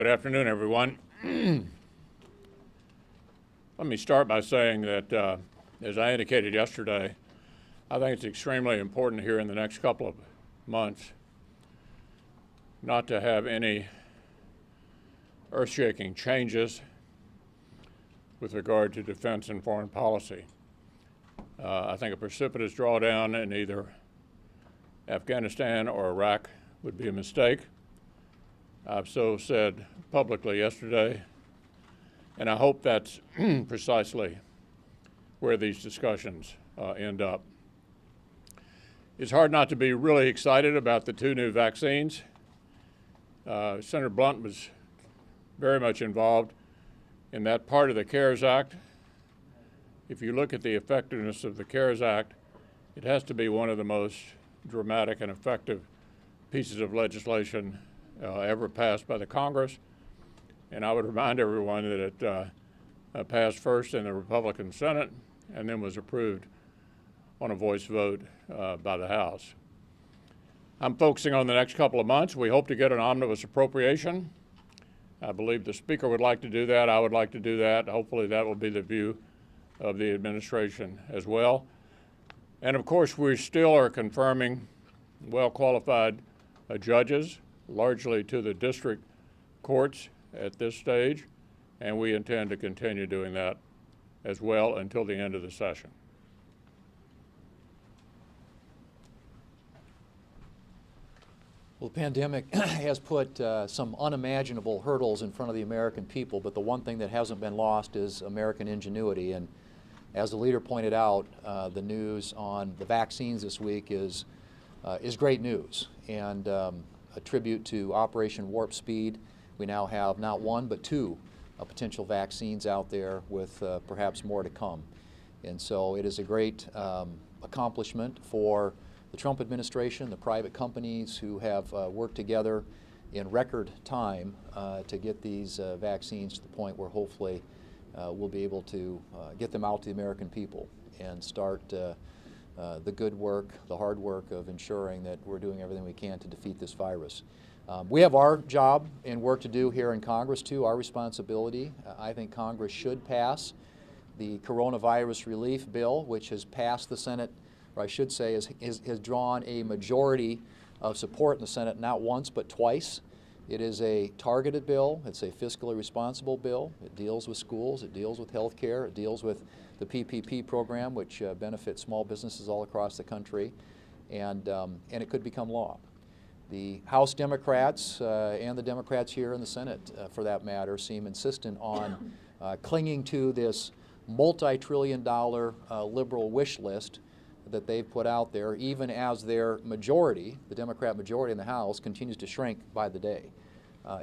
Good afternoon, everyone. Let me start by saying that, as I indicated yesterday, I think it's extremely important here in the next couple of months not to have any earth-shaking changes with regard to defense and foreign policy. I think a precipitous drawdown in either Afghanistan or Iraq would be a mistake. I've so said publicly yesterday, and I hope that's precisely where these discussions end up. It's hard not to be really excited about the two new vaccines. Senator Blunt was very much involved in that part of the CARES Act. If you look at the effectiveness of the CARES Act, it has to be one of the most dramatic and effective pieces of legislation ever passed by the Congress. And I would remind everyone that it passed first in the Republican Senate and then was approved on a voice vote by the House. I'm focusing on the next couple of months. We hope to get an omnibus appropriation. I believe the Speaker would like to do that. I would like to do that. Hopefully that will be the view of the administration as well. And of course, we still are confirming well-qualified judges, largely to the district courts at this stage, and we intend to continue doing that as well until the end of the session. Well, the pandemic has put some unimaginable hurdles in front of the American people, but the one thing that hasn't been lost is American ingenuity. And as the leader pointed out, the news on the vaccines this week is great news. And a tribute to Operation Warp Speed, we now have not one but two potential vaccines out there with perhaps more to come. And so it is a great accomplishment for the Trump administration, the private companies who have worked together in record time to get these vaccines to the point where hopefully we'll be able to get them out to the American people and start the good work, the hard work of ensuring that we're doing everything we can to defeat this virus. We have our job and work to do here in Congress too, our responsibility. I think Congress should pass the coronavirus relief bill, which has passed the Senate, or I should say has drawn a majority of support in the Senate not once but twice. It is a targeted bill. It's a fiscally responsible bill. It deals with schools. It deals with health care. It deals with the PPP program, which benefits small businesses all across the country, and it could become law. The House Democrats and the Democrats here in the Senate, for that matter, seem insistent on clinging to this multi-trillion-dollar liberal wish list that they've put out there, even as their majority, the Democrat majority in the House, continues to shrink by the day.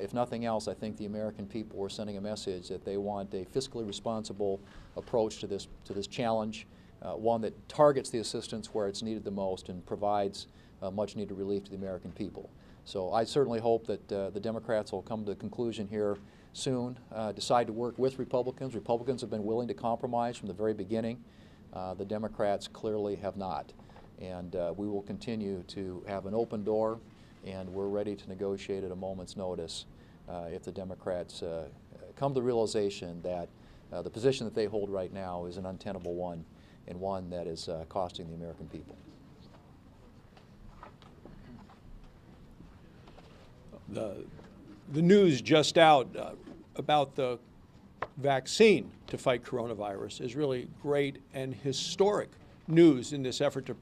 If nothing else, I think the American people are sending a message that they want a fiscally responsible approach to this challenge, one that targets the assistance where it's needed the most and provides much needed relief to the American people. So I certainly hope that the Democrats will come to a conclusion here soon, decide to work with Republicans. Republicans have been willing to compromise from the very beginning. The Democrats clearly have not. And we will continue to have an open door, and we're ready to negotiate at a moment's notice if the Democrats come to the realization that the position that they hold right now is an untenable one and one that is costing the American people. The news just out about the vaccine to fight coronavirus is really great and historic news in this effort to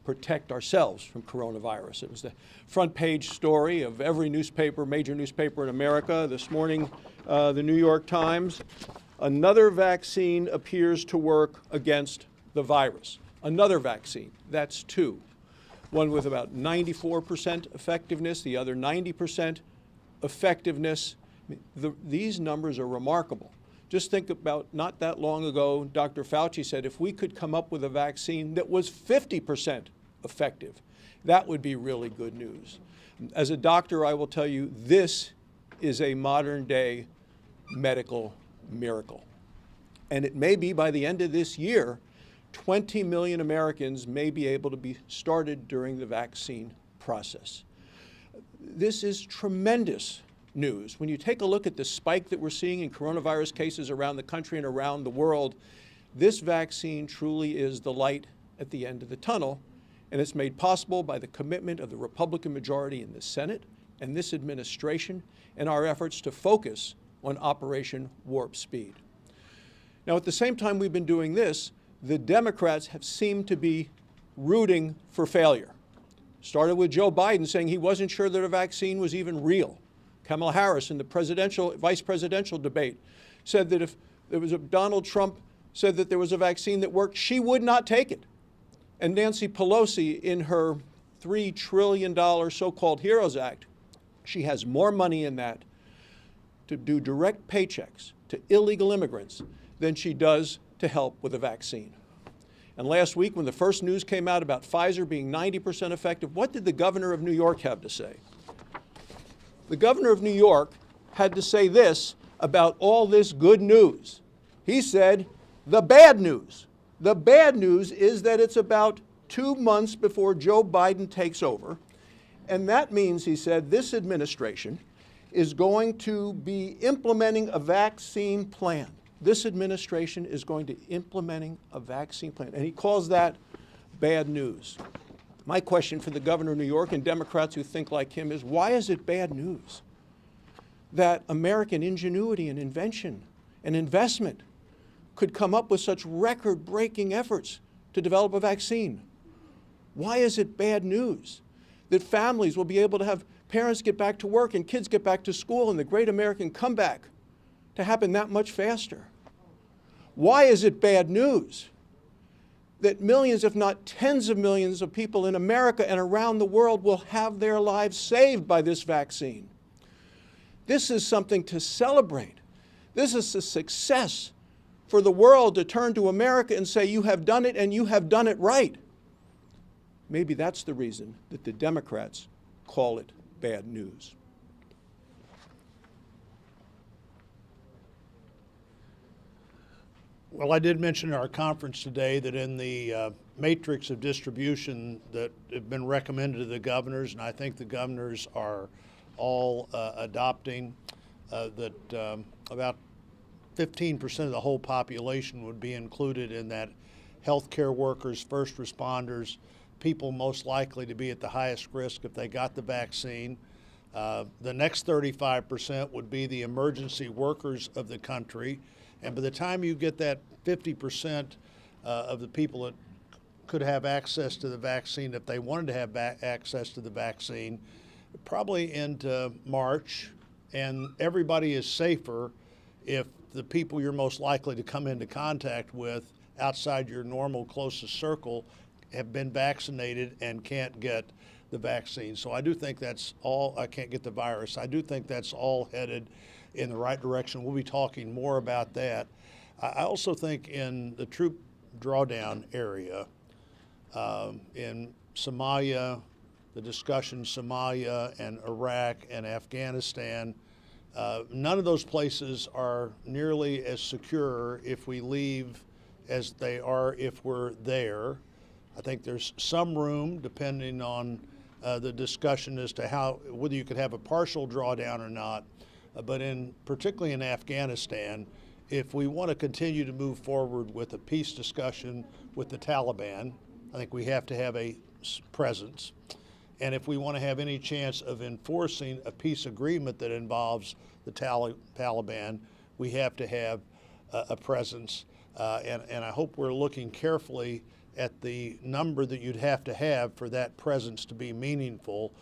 protect ourselves from coronavirus. It was the front page story of every newspaper, major newspaper in America. This morning, the New York Times, another vaccine appears to work against the virus. Another vaccine, that's two. One with about 94% effectiveness, the other 90% effectiveness. These numbers are remarkable. Just think about not that long ago, Dr. Fauci said if we could come up with a vaccine that was 50% effective, that would be really good news. As a doctor, I will tell you this is a modern day medical miracle. And it may be by the end of this year, 20 million Americans may be able to be started during the vaccine process. This is tremendous news. When you take a look at the spike that we're seeing in coronavirus cases around the country and around the world, this vaccine truly is the light at the end of the tunnel, and it's made possible by the commitment of the Republican majority in the Senate and this administration and our efforts to focus on Operation Warp Speed. Now, at the same time we've been doing this, the Democrats have seemed to be rooting for failure. Started with Joe Biden saying he wasn't sure that a vaccine was even real. Kamala Harris in the vice presidential debate said that if there was Donald Trump said that there was a vaccine that worked, she would not take it. And Nancy Pelosi, in her $3 trillion so-called HEROES Act, she has more money in that to do direct paychecks to illegal immigrants than she does to help with a vaccine. And last week, when the first news came out about Pfizer being 90% effective, what did the governor of New York have to say? The governor of New York had to say this about all this good news. He said, the bad news. The bad news is that it's about 2 months before Joe Biden takes over. And that means, he said, this administration is going to be implementing a vaccine plan. This administration is going to implementing a vaccine plan. And he calls that bad news. My question for the governor of New York and Democrats who think like him is, why is it bad news that American ingenuity and invention and investment could come up with such record-breaking efforts to develop a vaccine? Why is it bad news that families will be able to have parents get back to work and kids get back to school and the great American comeback to happen that much faster? Why is it bad news that millions, if not tens of millions of people in America and around the world will have their lives saved by this vaccine? This is something to celebrate. This is a success for the world to turn to America and say, you have done it and you have done it right. Maybe that's the reason that the Democrats call it bad news. Well, I did mention in our conference today that in the matrix of distribution that have been recommended to the governors, and I think the governors are all adopting, that about 15% of the whole population would be included in that: healthcare workers, first responders, people most likely to be at the highest risk if they got the vaccine. The next 35% would be the emergency workers of the country. And by the time you get that 50% of the people that could have access to the vaccine, if they wanted to have access to the vaccine, probably into March, and everybody is safer if the people you're most likely to come into contact with outside your normal closest circle have been vaccinated and can't get the vaccine. So I do think that's all, I can't get the virus. I do think that's all headed in the right direction. We'll be talking more about that. I also think in the troop drawdown area, in Somalia, the discussion Somalia and Iraq and Afghanistan, none of those places are nearly as secure if we leave as they are if we're there. I think there's some room, depending on the discussion as to whether you could have a partial drawdown or not. But particularly in Afghanistan, if we want to continue to move forward with a peace discussion with the Taliban, I think we have to have a presence. And if we want to have any chance of enforcing a peace agreement that involves the Taliban, we have to have a presence. And I hope we're looking carefully at the number that you'd have to have for that presence to be meaningful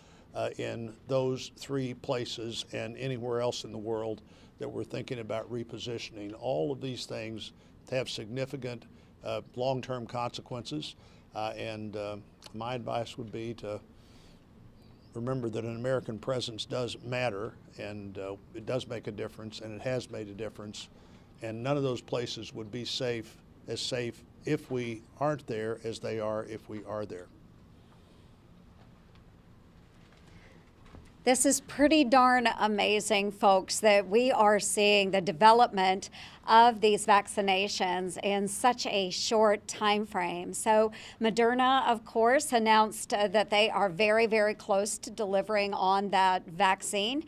in those 3 places and anywhere else in the world that we're thinking about repositioning. All of these things have significant long-term consequences, and my advice would be to remember that an American presence does matter, and it does make a difference, and it has made a difference, and none of those places would be safe if we aren't there as they are if we are there. This is pretty darn amazing, folks, that we are seeing the development of these vaccinations in such a short time frame. So Moderna, of course, announced that they are very, very close to delivering on that vaccine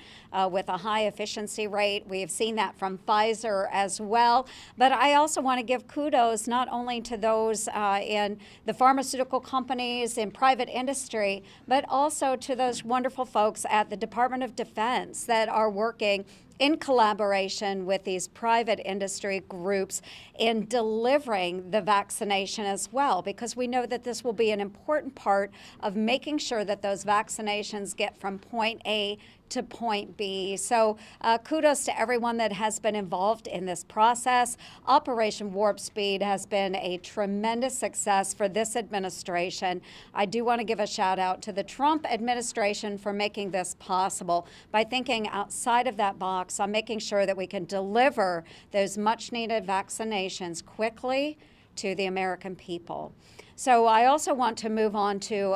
with a high efficiency rate. We have seen that from Pfizer as well. But I also want to give kudos not only to those in the pharmaceutical companies, in private industry, but also to those wonderful folks at the Department of Defense that are working in collaboration with these private industry groups in delivering the vaccination as well, because we know that this will be an important part of making sure that those vaccinations get from point A to point B. So kudos to everyone that has been involved in this process. Operation Warp Speed has been a tremendous success for this administration. I do want to give a shout out to the Trump administration for making this possible by thinking outside of that box on making sure that we can deliver those much needed vaccinations quickly to the American people. So I also want to move on to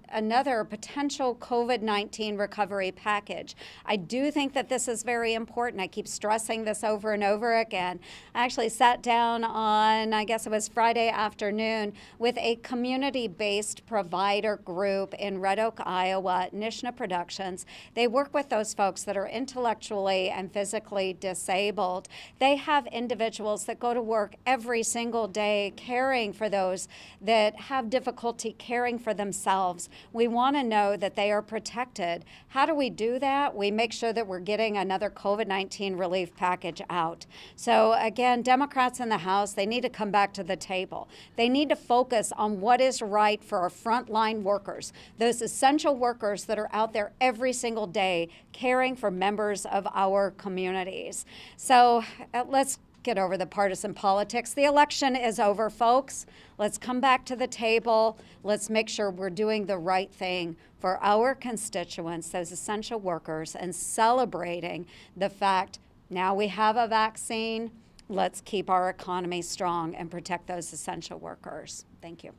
another potential COVID-19 recovery package. I do think that this is very important. I keep stressing this over and over again. I actually sat down on, I guess it was Friday afternoon, with a community-based provider group in Red Oak, Iowa, Nishna Productions. They work with those folks that are intellectually and physically disabled. They have individuals that go to work every single day caring for those that have difficulty caring for themselves. We want to know that they are protected. How do we do that? We make sure that we're getting another COVID-19 relief package out. So again, Democrats in the House, they need to come back to the table. They need to focus on what is right for our frontline workers, those essential workers that are out there every single day caring for members of our communities. So let's get over the partisan politics. The election is over, folks. Let's come back to the table. Let's make sure we're doing the right thing for our constituents, those essential workers, and celebrating the fact now we have a vaccine. Let's keep our economy strong and protect those essential workers. Thank you.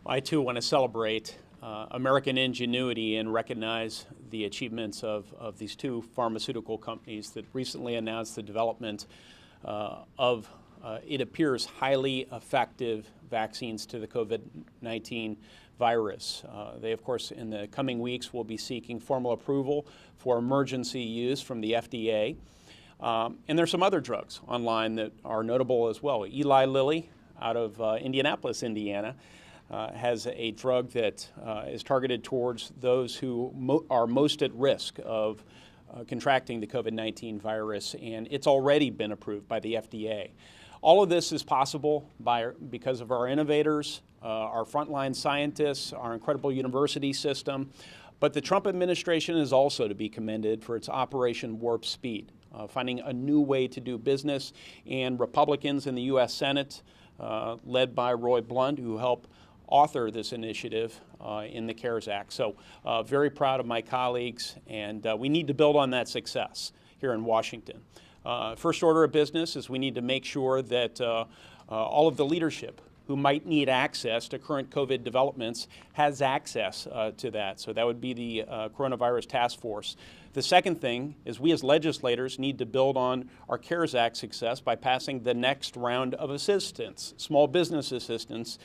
I too want to celebrate American ingenuity and recognize the achievements of these two pharmaceutical companies that recently announced the development of, it appears, highly effective vaccines to the COVID-19 virus. They, of course, in the coming weeks will be seeking formal approval for emergency use from the FDA. And there's some other drugs online that are notable as well. Eli Lilly out of Indianapolis, Indiana, has a drug that is targeted towards those who are most at risk of contracting the COVID-19 virus, and it's already been approved by the FDA. All of this is possible because of our innovators, our frontline scientists, our incredible university system, but the Trump administration is also to be commended for its Operation Warp Speed, finding a new way to do business, and Republicans in the U.S. Senate, led by Roy Blunt, who helped author this initiative in the CARES Act. So very proud of my colleagues, and we need to build on that success here in Washington. First order of business is we need to make sure that all of the leadership who might need access to current COVID developments has access to that. So that would be the Coronavirus Task Force. The second thing is we as legislators need to build on our CARES Act success by passing the next round of assistance. Small business assistance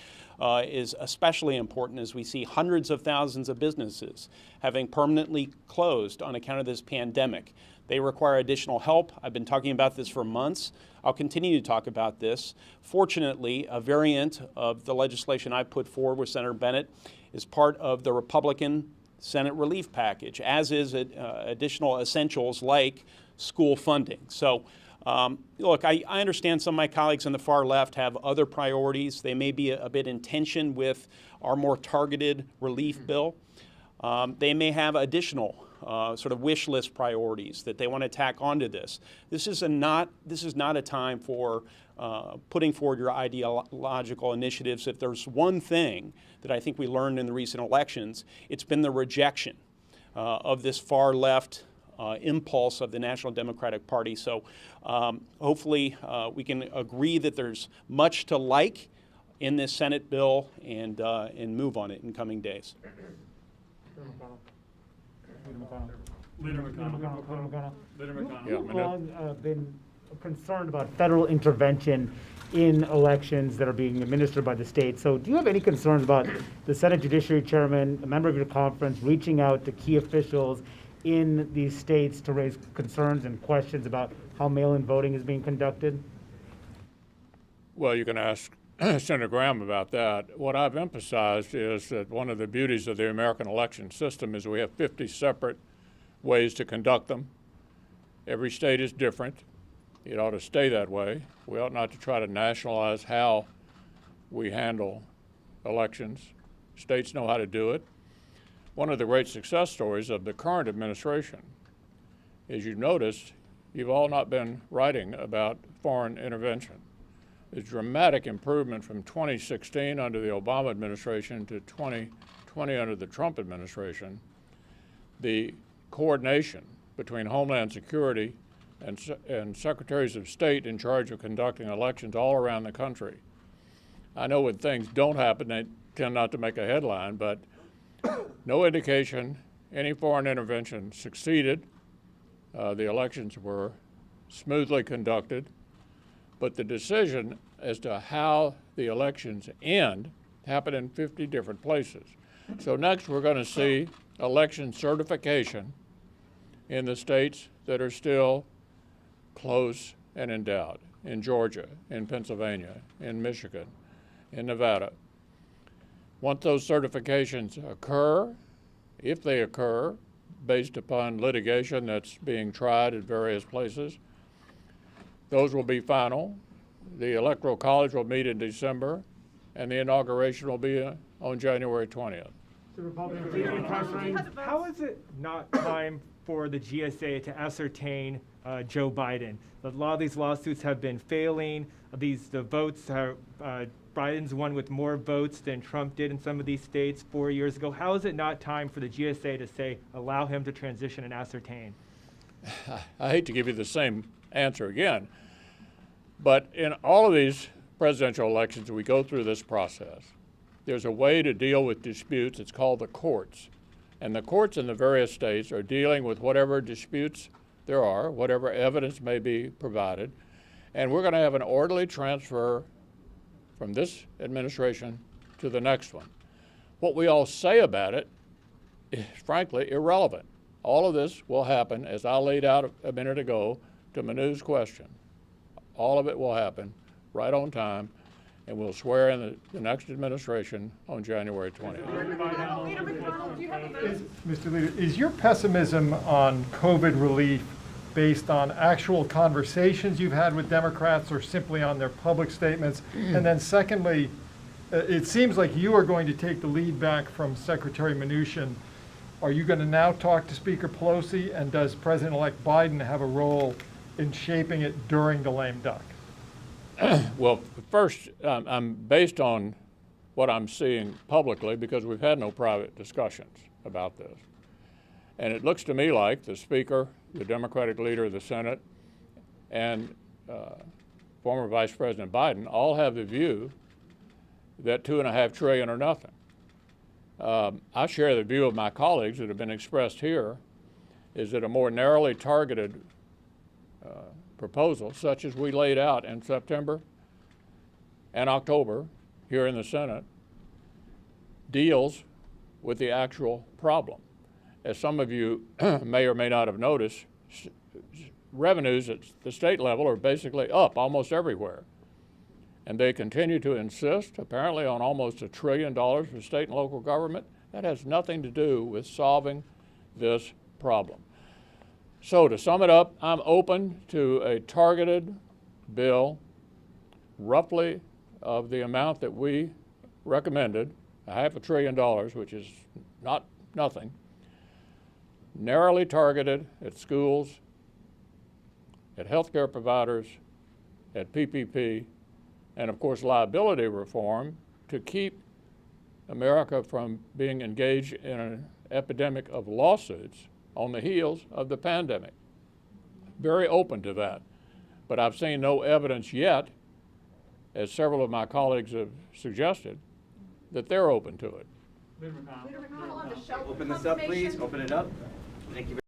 is especially important as we see hundreds of thousands of businesses having permanently closed on account of this pandemic. They require additional help. I've been talking about this for months. I'll continue to talk about this. Fortunately, a variant of the legislation I put forward with Senator Bennett is part of the Republican Senate relief package, as is additional essentials like school funding. So look, I understand some of my colleagues on the far left have other priorities. They may be a bit in tension with our more targeted relief bill. They may have additional sort of wish list priorities that they want to tack onto this. This is not a time for putting forward your ideological initiatives. If there's one thing that I think we learned in the recent elections, it's been the rejection of this far left impulse of the National Democratic Party. So hopefully we can agree that there's much to like in this Senate bill and move on it in coming days. Yeah, You've long been concerned about federal intervention in elections that are being administered by the state. So do you have any concerns about the Senate Judiciary Chairman, a member of your conference, reaching out to key officials in these states to raise concerns and questions about how mail-in voting is being conducted? Well, you can ask Senator Graham about that. What I've emphasized is that one of the beauties of the American election system is we have 50 separate ways to conduct them. Every state is different. It ought to stay that way. We ought not to try to nationalize how we handle elections. States know how to do it. One of the great success stories of the current administration is you've noticed you've all not been writing about foreign intervention. The dramatic improvement from 2016 under the Obama administration to 2020 under the Trump administration, the coordination between Homeland Security and secretaries of state in charge of conducting elections all around the country. I know when things don't happen, they tend not to make a headline, but no indication any foreign intervention succeeded. The elections were smoothly conducted, but the decision as to how the elections end happened in 50 different places. So next we're going to see election certification in the states that are still close and in doubt, in Georgia, in Pennsylvania, in Michigan, in Nevada. Once those certifications occur, if they occur, based upon litigation that's being tried at various places, those will be final. The Electoral College will meet in December, and the inauguration will be on January 20th. How is it not time for the GSA to ascertain Joe Biden? A lot of these lawsuits have been failing. The votes are, Biden's won with more votes than Trump did in some of these states 4 years ago. How is it not time for the GSA to say, allow him to transition and ascertain? I hate to give you the same answer again, but in all of these presidential elections, we go through this process. There's a way to deal with disputes. It's called the courts. And the courts in the various states are dealing with whatever disputes there are, whatever evidence may be provided. And we're going to have an orderly transfer from this administration to the next one. What we all say about it is frankly irrelevant. All of this will happen, as I laid out a minute ago to Manu's question. All of it will happen right on time, and we'll swear in the next administration on January 20th. Mr. Leader, is your pessimism on COVID relief based on actual conversations you've had with Democrats or simply on their public statements? And then secondly, it seems like you are going to take the lead back from Secretary Mnuchin. Are you going to now talk to Speaker Pelosi, and does President-elect Biden have a role in shaping it during the lame duck? Well, first, I'm based on what I'm seeing publicly because we've had no private discussions about this. And it looks to me like the Speaker, the Democratic leader of the Senate, and former Vice President Biden all have the view that $2.5 trillion are nothing. I share the view of my colleagues that have been expressed here, is that a more narrowly targeted proposal, such as we laid out in September and October here in the Senate, deals with the actual problem. As some of you may or may not have noticed, revenues at the state level are basically up almost everywhere. And they continue to insist, apparently, on almost $1 trillion for state and local government. That has nothing to do with solving this problem. So to sum it up, I'm open to a targeted bill, roughly of the amount that we recommended, $500 billion, which is not nothing, narrowly targeted at schools, at healthcare providers, at PPP, and of course liability reform to keep America from being engaged in an epidemic of lawsuits on the heels of the pandemic. Very open to that. But I've seen no evidence yet as several of my colleagues have suggested, that they're open to it. Open this up, please. Open it up. Thank you.